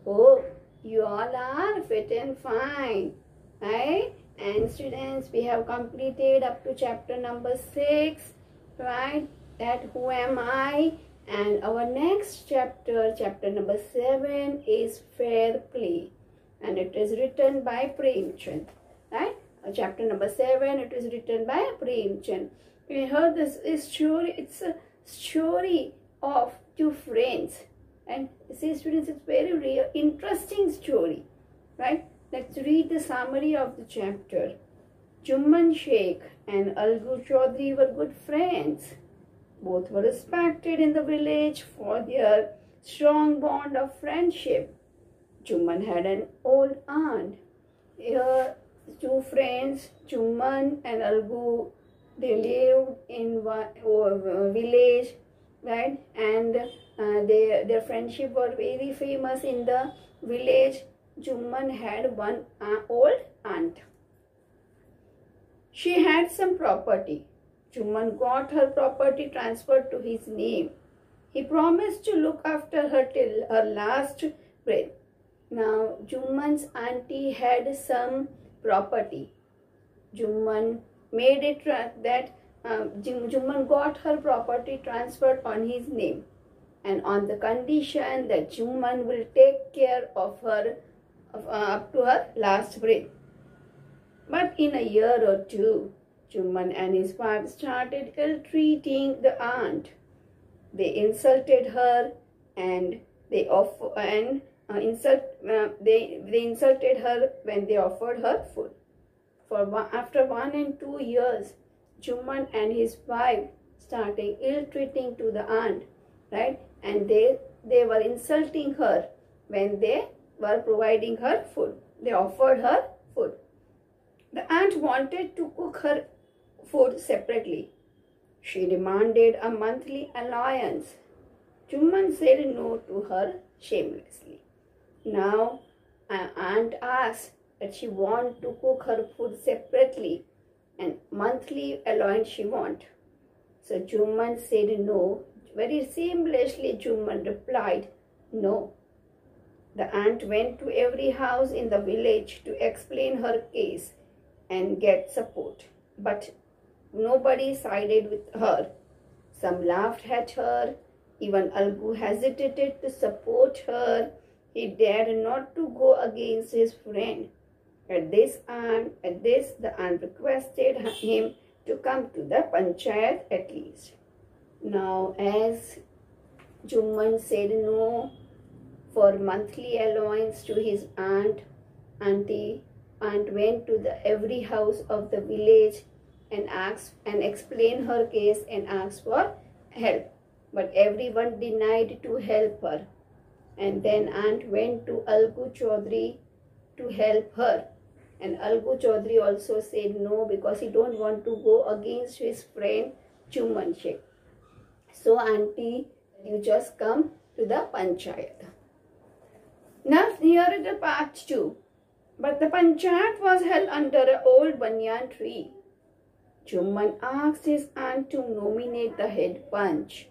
Hope you all are fit and fine, right? And students, we have completed up to chapter number 6, right? That who am I? And our next chapter, chapter number 7, is Fair Play, and it is written by Premchand, right? Chapter number 7, it is written by Premchand. We heard this is story. It's a story of two friends, and see, students, it's very real, interesting story, right? Let's read the summary of the chapter. Jumman Sheikh and Algu Chaudhary were good friends. Both were respected in the village for their strong bond of friendship. Jumman had an old aunt. Here, two friends, Jumman and Algu, they lived in one village, right? And their friendship was very famous in the village. Jumman had one old aunt. She had some property. Jumman got her property transferred to his name. He promised to look after her till her last breath. Now, Jumman's auntie had some property. Jumman made it that Jumman got her property transferred on his name, and on the condition that Jumman will take care of her up to her last breath. But in a year or two, Jumman and his wife started ill-treating the aunt. They insulted her, and they insulted her when they offered her food. After 1 and 2 years, Jumman and his wife started ill-treating to the aunt, right? And they were insulting her when they were providing her food. They offered her food. The aunt wanted to cook her food separately. She demanded a monthly allowance. Jumman said no to her shamelessly. Now, aunt asked that she want to cook her food separately and monthly allowance she want. So Jumman said no. Very shamelessly Jumman replied no. The aunt went to every house in the village to explain her case and get support, but nobody sided with her. Some laughed at her. Even Algu hesitated to support her. He dared not to go against his friend. At this, the aunt requested him to come to the panchayat at least. Now, as Jumman said no for monthly allowance to his aunt went to every house of the village and asked and explained her case and asked for help. But everyone denied to help her. And then aunt went to Algu Chaudhary to help her. And Algu Chaudhary also said no because he don't want to go against his friend Jumman Sheikh. So auntie, you just come to the panchayat. Now here is the part 2. But the panchayat was held under an old banyan tree. Jumman asked his aunt to nominate the head panch.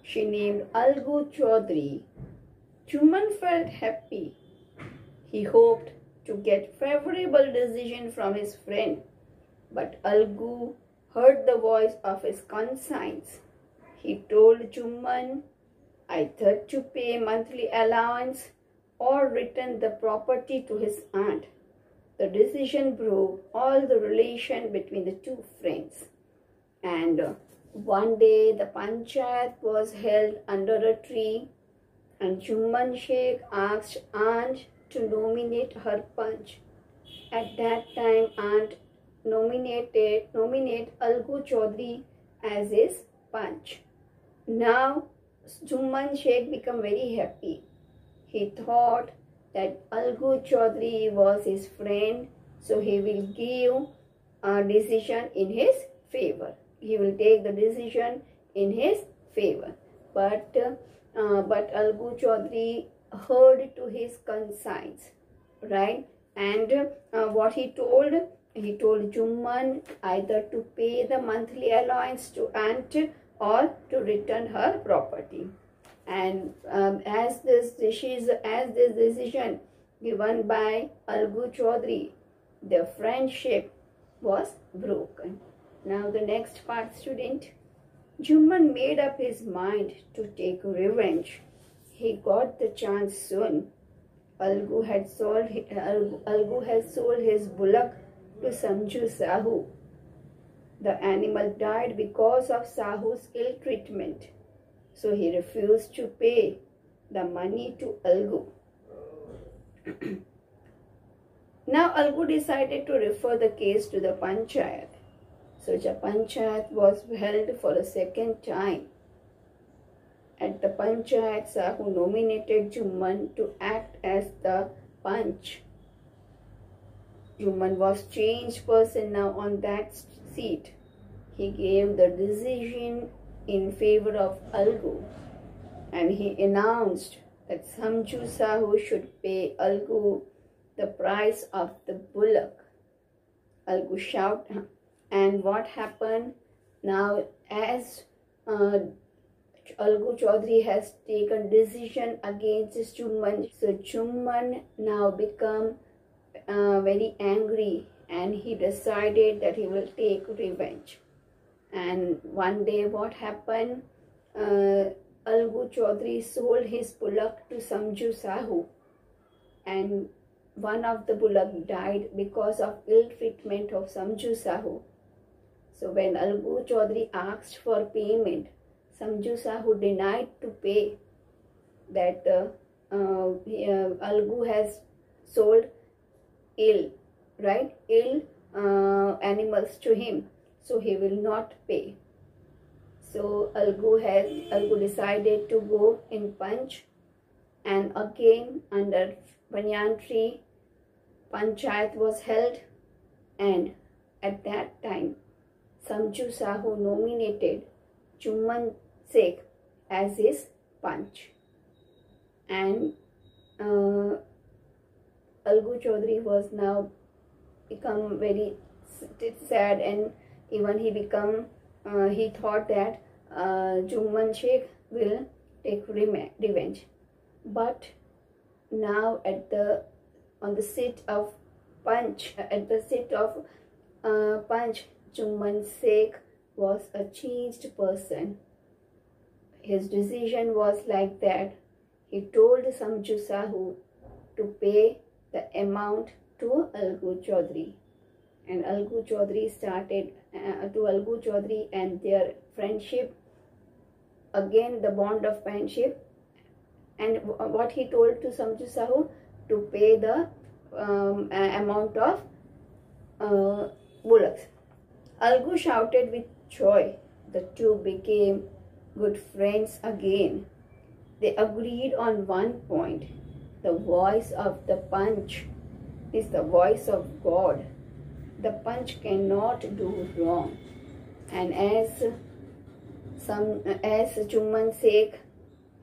She named Algu Chaudhary. Jumman felt happy. He hoped to get favorable decision from his friend, but Algu heard the voice of his conscience. He told Jumman either to pay monthly allowance or return the property to his aunt. The decision broke all the relation between the two friends. And one day the panchayat was held under a tree, and Jumman Sheikh asked aunt to nominate her panch. At that time, aunt nominate Algu Chaudhary as his panch. Now Jumman Sheikh became very happy. He thought that Algu Chaudhary was his friend, so he will give a decision in his favor. He will take the decision in his favor. But Algu Chaudhary heard to his conscience, right? And what he told Jumman either to pay the monthly allowance to aunt or to return her property. And as this decision given by Algu Chaudhary, their friendship was broken. Now the next part, student. Jumman made up his mind to take revenge. He got the chance soon. Algu had sold his bullock to Samju Sahu. The animal died because of Sahu's ill treatment, so he refused to pay the money to Algu. Now Algu decided to refer the case to the Panchayat. So the Panchayat was held for a second time. At the Panchayat, Sahu nominated Jumman to act as the Panch. Jumman was changed person now on that seat. He gave the decision in favor of Algu, and he announced that Samju Sahu should pay Algu the price of the bullock. Algu shouted, and what happened now, as Algu Chaudhary has taken decision against Jumman, so Jumman now become very angry, and he decided that he will take revenge. And one day what happened, Algu Chaudhary sold his bullock to Samju Sahu, and one of the bullock died because of ill treatment of Samju Sahu. So when Algu Chaudhary asked for payment, Samju Sahu denied to pay, that Algu has sold ill animals to him, so he will not pay. So Algu decided to go in Panch, and again under banyan tree Panchayat was held, and at that time Samju Sahu nominated Jumman Sheikh as his Panch, and Algu Chaudhary was now become very sad, and even he thought that Jumman Sheikh will take revenge. But now on the seat of Panch, Jumman Sheikh was a changed person. His decision was like that. He told Samju Sahu to pay the amount to Algu Chaudhary, and Algu Chaudhary and their friendship, again the bond of friendship. And what he told to Samju Sahu, to pay the amount of bullocks. Algu shouted with joy. The two became good friends again. They agreed on one point: the voice of the Panch is the voice of God. The Panch cannot do wrong. And as Jumman Sheikh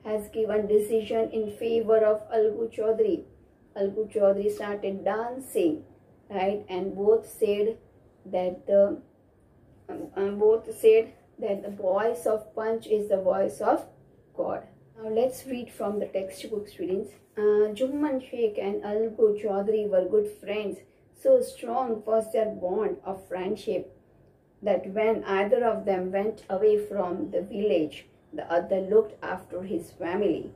has given decision in favor of Algu Chaudhary started dancing, right? And both said that the voice of Panch is the voice of God. Now let's read from the textbook, students. Jumman Sheikh and Algu Chaudhary were good friends. So strong was their bond of friendship that when either of them went away from the village, the other looked after his family.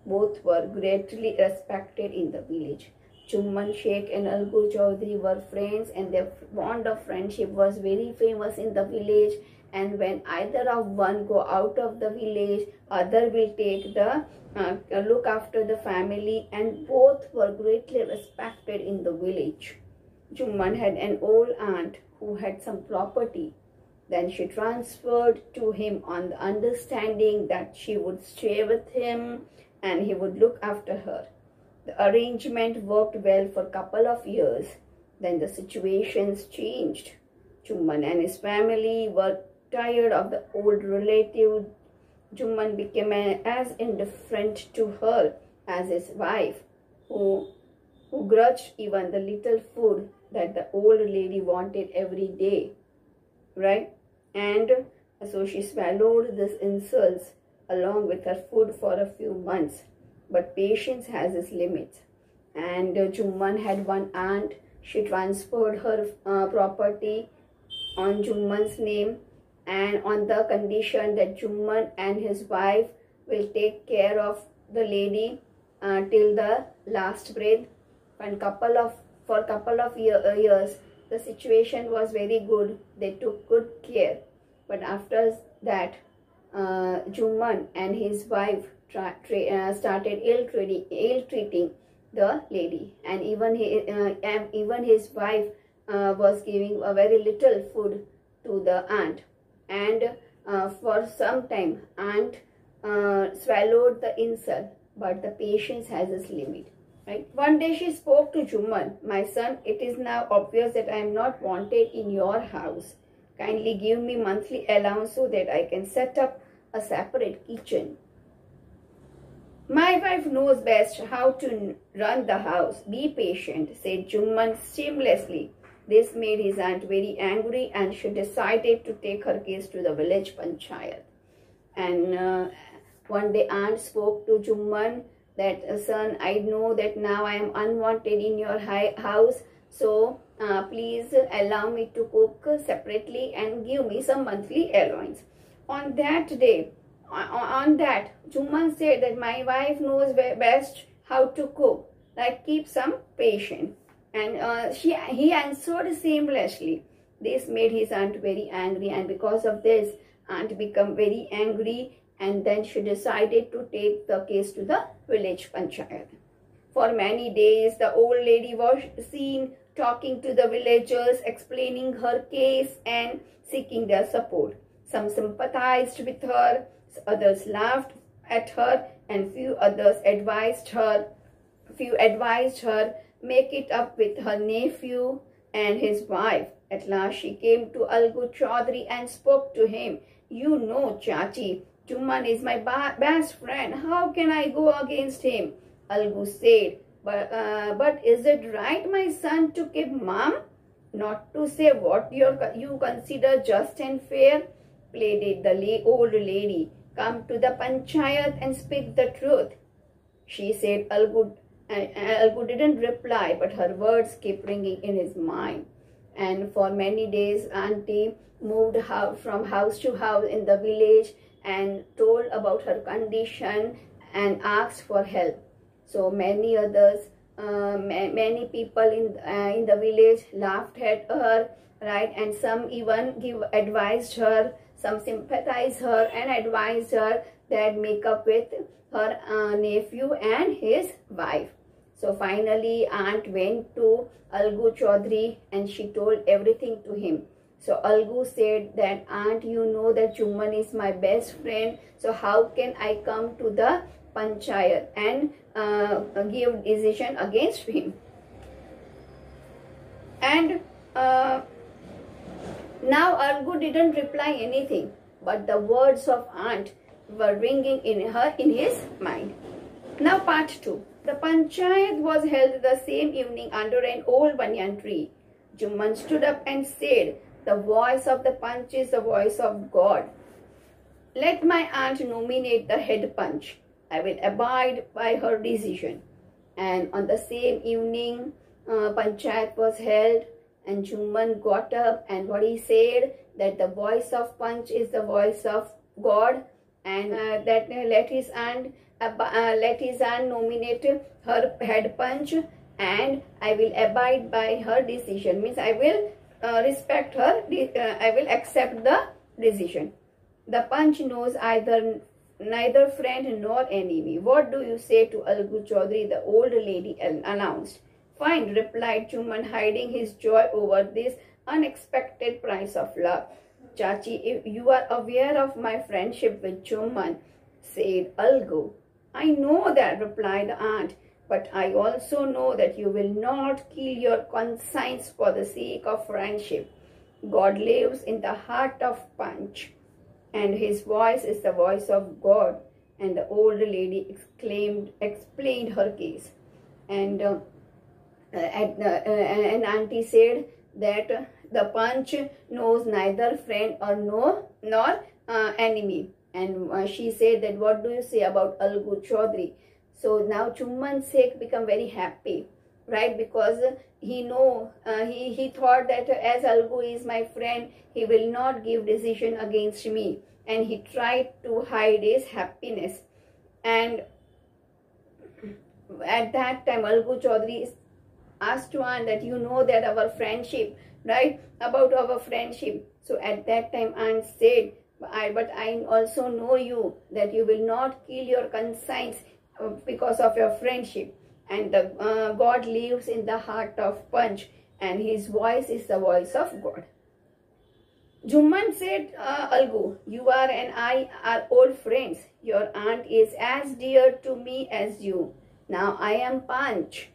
Both were greatly respected in the village. Jumman Sheikh and Algu Chaudhary were friends, and their bond of friendship was very famous in the village. And when either of one go out of the village, other will take the look after the family, and both were greatly respected in the village. Jumman had an old aunt who had some property. Then she transferred to him on the understanding that she would stay with him and he would look after her. The arrangement worked well for a couple of years. Then the situations changed. Jumman and his family were tired of the old relative. Jumman became as indifferent to her as his wife, who grudged even the little food that the old lady wanted every day, right? And so she swallowed these insults along with her food for a few months. But patience has its limits. And Jumman had one aunt. She transferred her property on Jumman's name, and on the condition that Jumman and his wife will take care of the lady till the last breath. And for a couple of years, the situation was very good. They took good care. But after that, Jumman and his wife started ill-treating the lady, and even his wife was giving a very little food to the aunt. And for some time, aunt swallowed the insult, but the patience has its limit. Right? One day she spoke to Jumman, "My son, it is now obvious that I am not wanted in your house. Kindly give me monthly allowance so that I can set up a separate kitchen." "My wife knows best how to run the house. Be patient," said Jumman shamelessly. This made his aunt very angry, and she decided to take her case to the village panchayat. And one day aunt spoke to Jumman that, "Son, I know that now I am unwanted in your house, so please allow me to cook separately and give me some monthly allowance." On that day, Jumman said that, "My wife knows best how to cook, like keep some patience." And he answered shamelessly. This made his aunt very angry, and because of this, aunt became very angry, and then she decided to take the case to the village panchayat. For many days, the old lady was seen talking to the villagers, explaining her case and seeking their support. Some sympathized with her, others laughed at her, and few advised her make it up with her nephew and his wife. At last she came to Algu Chaudhary and spoke to him. "You know, Chachi, Jumman is my best friend. How can I go against him?" Algu said, but is it right, my son, to keep mum? Not to say what you consider just and fair?" pleaded the old lady. "Come to the panchayat and speak the truth." She said. Algu didn't reply, but her words kept ringing in his mind. And for many days, auntie moved from house to house in the village and told about her condition and asked for help. So many many people in the village laughed at her, right? And some even advised her, some sympathized her and advised her that make up with her nephew and his wife. So finally, aunt went to Algu Chaudhary and she told everything to him. So Algu said that, "Aunt, you know that Jumman is my best friend. So how can I come to the panchayat and give decision against him?" And now Algu didn't reply anything, but the words of aunt were ringing in his mind. Now part 2. The panchayat was held the same evening under an old banyan tree. Jumman stood up and said, "The voice of the panch is the voice of God. Let my aunt nominate the head panch. I will abide by her decision." And on the same evening, panchayat was held, and Jumman got up, and what he said, that the voice of panch is the voice of God, and that let his aunt nominate her head panch, and I will abide by her decision. Means I will respect her, I will accept the decision. The panch knows neither friend nor enemy. What do you say to Algu Chaudhary? The old lady announced. "Fine," replied Jumman, hiding his joy over this unexpected price of love. "Chachi, if you are aware of my friendship with Jumman," said Algu. "I know that," replied the aunt, "but I also know that you will not kill your conscience for the sake of friendship. God lives in the heart of Panch, and his voice is the voice of God." And the old lady explained her case. And auntie said that the Panch knows neither friend nor enemy. And she said that, what do you say about Algu Chaudhary? So now Chumman Sheikh become very happy, right? Because he thought that as Algu is my friend, he will not give decision against me, and he tried to hide his happiness. And at that time, Algu Chaudhary asked to aunt that, you know that our friendship, right? About our friendship. So at that time, aunt said, but I also know you, that you will not kill your conscience because of your friendship. And God lives in the heart of Panch, and his voice is the voice of God. Jumman said, Algu, you are and I are old friends. Your aunt is as dear to me as you. Now I am Panch.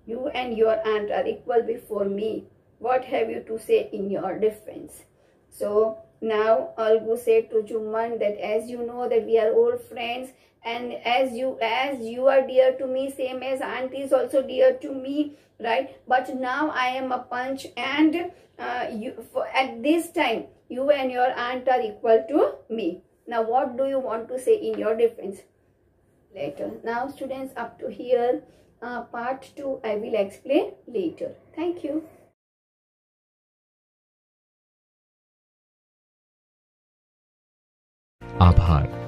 You and your aunt are equal before me. What have you to say in your defense? So now Algu said to Jumman that, as you know that we are old friends, and as you are dear to me, same as aunt is also dear to me, right? But now I am a Panch, and at this time you and your aunt are equal to me. Now what do you want to say in your defense? Later. Now students, up to here, part 2 I will explain later. Thank you. आभार।